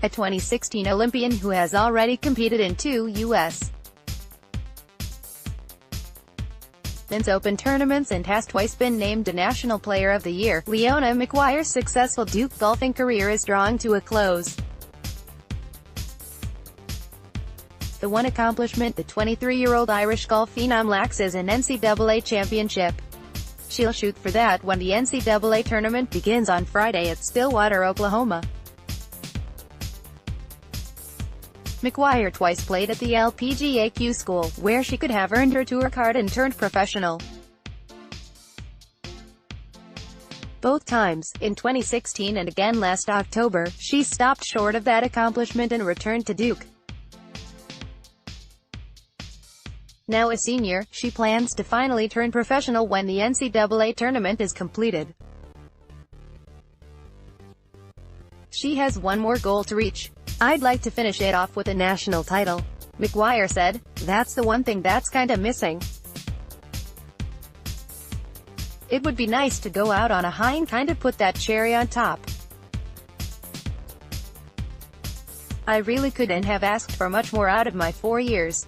a 2016 Olympian who has already competed in 2 U.S. Men's Open tournaments and has twice been named a National Player of the Year. Leona Maguire's successful Duke golfing career is drawing to a close. The one accomplishment the 23-year-old Irish golf phenom lacks is an NCAA championship. She'll shoot for that when the NCAA tournament begins on Friday at Stillwater, Oklahoma. Maguire twice played at the LPGA Q School, where she could have earned her tour card and turned professional. Both times, in 2016 and again last October, she stopped short of that accomplishment and returned to Duke. Now a senior, she plans to finally turn professional when the NCAA tournament is completed. She has one more goal to reach. "I'd like to finish it off with a national title," Maguire said. "That's the one thing that's kinda missing. It would be nice to go out on a high and kinda put that cherry on top. I really couldn't have asked for much more out of my 4 years."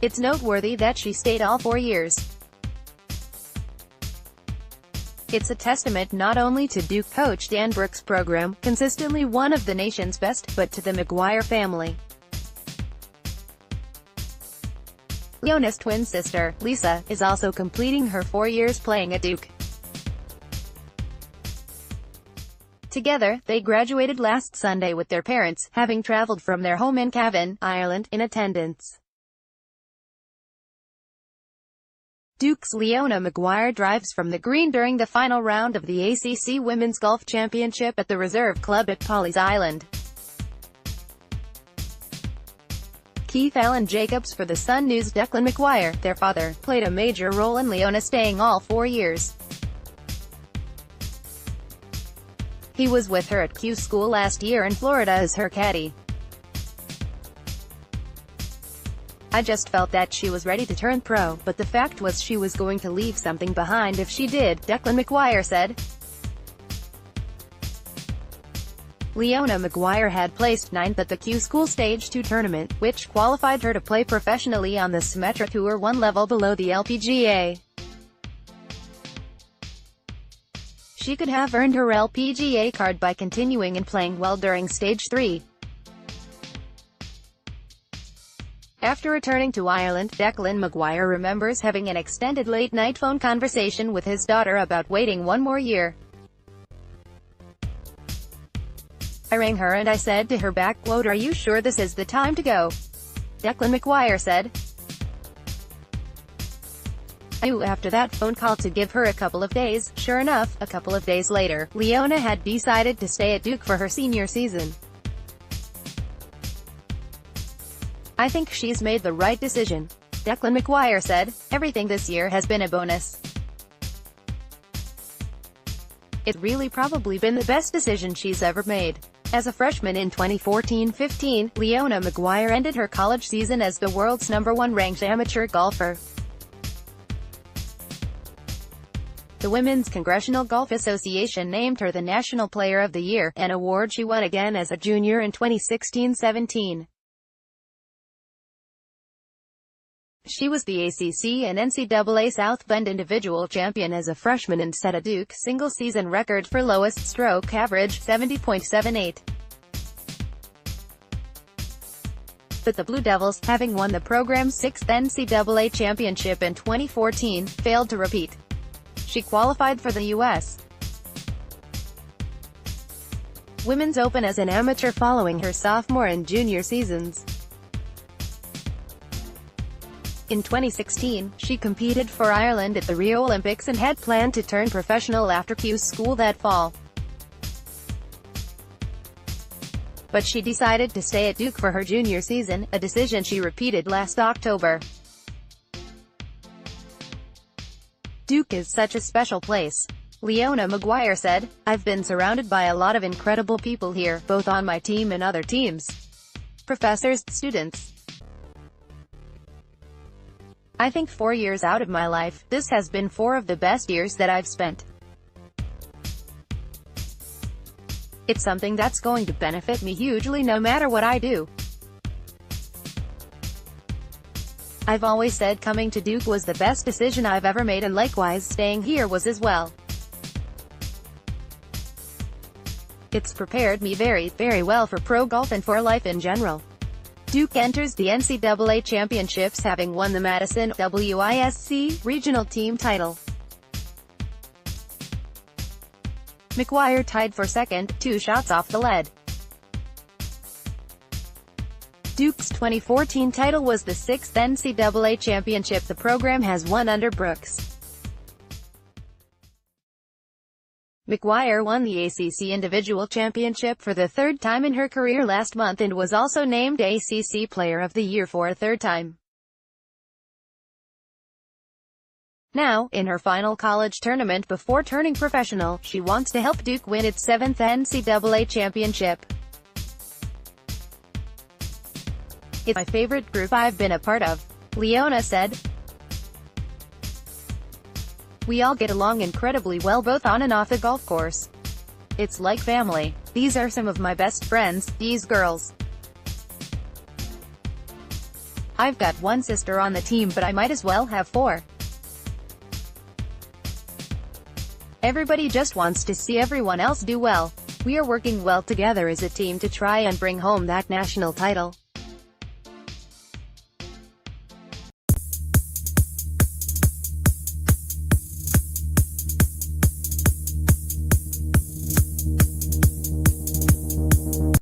It's noteworthy that she stayed all 4 years. It's a testament not only to Duke coach Dan Brooks' program, consistently one of the nation's best, but to the Maguire family. Leona's twin sister, Lisa, is also completing her 4 years playing at Duke. Together, they graduated last Sunday with their parents, having traveled from their home in Cavan, Ireland, in attendance. Duke's Leona Maguire drives from the green during the final round of the ACC Women's Golf Championship at the Reserve Club at Pawleys Island. Keith Allen Jacobs for The Sun News. Declan Maguire, their father, played a major role in Leona staying all 4 years. He was with her at Q School last year in Florida as her caddy. "I just felt that she was ready to turn pro, but the fact was she was going to leave something behind if she did," Declan Maguire said. Leona Maguire had placed 9th at the Q School Stage 2 tournament, which qualified her to play professionally on the Symetra Tour, one level below the LPGA. She could have earned her LPGA card by continuing and playing well during Stage 3. After returning to Ireland, Declan Maguire remembers having an extended late-night phone conversation with his daughter about waiting 1 more year. "I rang her and I said to her backquote, 'Are you sure this is the time to go?'" Declan Maguire said. "I knew after that phone call to give her a couple of days." Sure enough, a couple of days later, Leona had decided to stay at Duke for her senior season. "I think she's made the right decision," Declan Maguire said. "Everything this year has been a bonus. It's really probably been the best decision she's ever made." As a freshman in 2014-15, Leona Maguire ended her college season as the world's #1 ranked amateur golfer. The Women's Congressional Golf Association named her the National Player of the Year, an award she won again as a junior in 2016-17. She was the ACC and NCAA South Bend individual champion as a freshman and set a Duke single-season record for lowest stroke average, 70.78. But the Blue Devils, having won the program's 6th NCAA championship in 2014, failed to repeat. She qualified for the U.S. Women's Open as an amateur following her sophomore and junior seasons. In 2016, she competed for Ireland at the Rio Olympics and had planned to turn professional after Q School that fall. But she decided to stay at Duke for her junior season, a decision she repeated last October. "Duke is such a special place," Leona Maguire said. "I've been surrounded by a lot of incredible people here, both on my team and other teams. Professors, students. I think 4 years out of my life, this has been 4 of the best years that I've spent." It's something that's going to benefit me hugely no matter what I do. I've always said coming to Duke was the best decision I've ever made, and likewise staying here was as well. It's prepared me very, very well for pro golf and for life in general. Duke enters the NCAA championships having won the Madison WISC regional team title. Maguire tied for second, 2 shots off the lead. Duke's 2014 title was the 6th NCAA championship the program has won under Brooks. Maguire won the ACC Individual Championship for the 3rd time in her career last month and was also named ACC Player of the Year for a 3rd time. Now, in her final college tournament before turning professional, she wants to help Duke win its 7th NCAA championship. "It's my favorite group I've been a part of," Leona said. "We all get along incredibly well both on and off the golf course. It's like family. These are some of my best friends, these girls. I've got one sister on the team, but I might as well have 4. Everybody just wants to see everyone else do well. We are working well together as a team to try and bring home that national title."